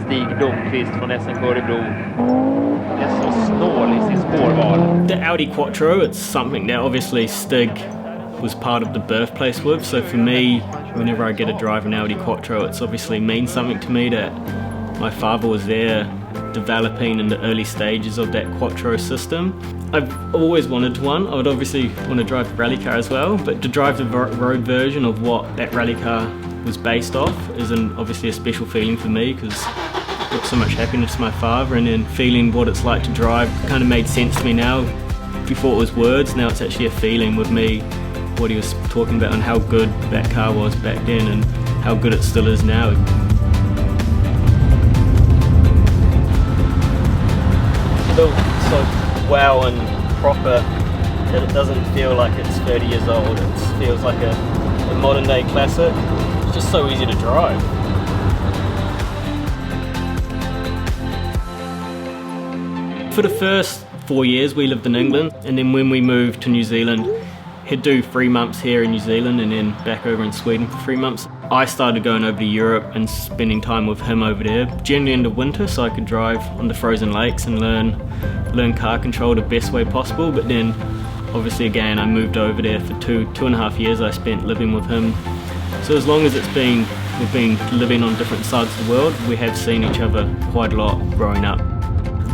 Stig Blomqvist från SNK Örebro är så snål i sin spårval. The Audi Quattro, it's something that obviously Stig was part of the birthplace with, so for me, whenever I get to drive an Audi Quattro, it's obviously means something to me that my father was there developing in the early stages of that Quattro system. I've always wanted one. I would obviously want to drive a rally car as well, but to drive the road version of what that rally car was based off is obviously a special feeling for me, because it brought so much happiness to my father, and then feeling what it's like to drive kind of made sense to me now. Before it was words, now it's actually a feeling with me, what he was talking about and how good that car was back then and how good it still is now. Built so well and proper that it doesn't feel like it's 30 years old. It feels like a modern day classic. It's just so easy to drive. For the first 4 years we lived in England, and then when we moved to New Zealand, he'd do 3 months here in New Zealand and then back over in Sweden for 3 months. I started going over to Europe and spending time with him over there, generally in the winter, so I could drive on the frozen lakes and learn car control the best way possible. But then obviously again I moved over there for two and a half years I spent living with him. So as long as we've been living on different sides of the world, we have seen each other quite a lot growing up.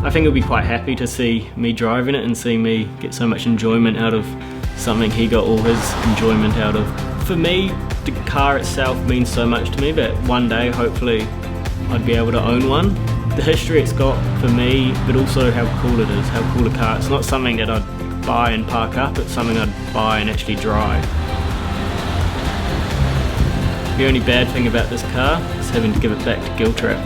I think he'll be quite happy to see me driving it and see me get so much enjoyment out of something he got all his enjoyment out of. For me, the car itself means so much to me, but one day hopefully I'd be able to own one. The history it's got for me, but also how cool it is, how cool a car. It's not something that I'd buy and park up, it's something I'd buy and actually drive. The only bad thing about this car is having to give it back to Giltrap.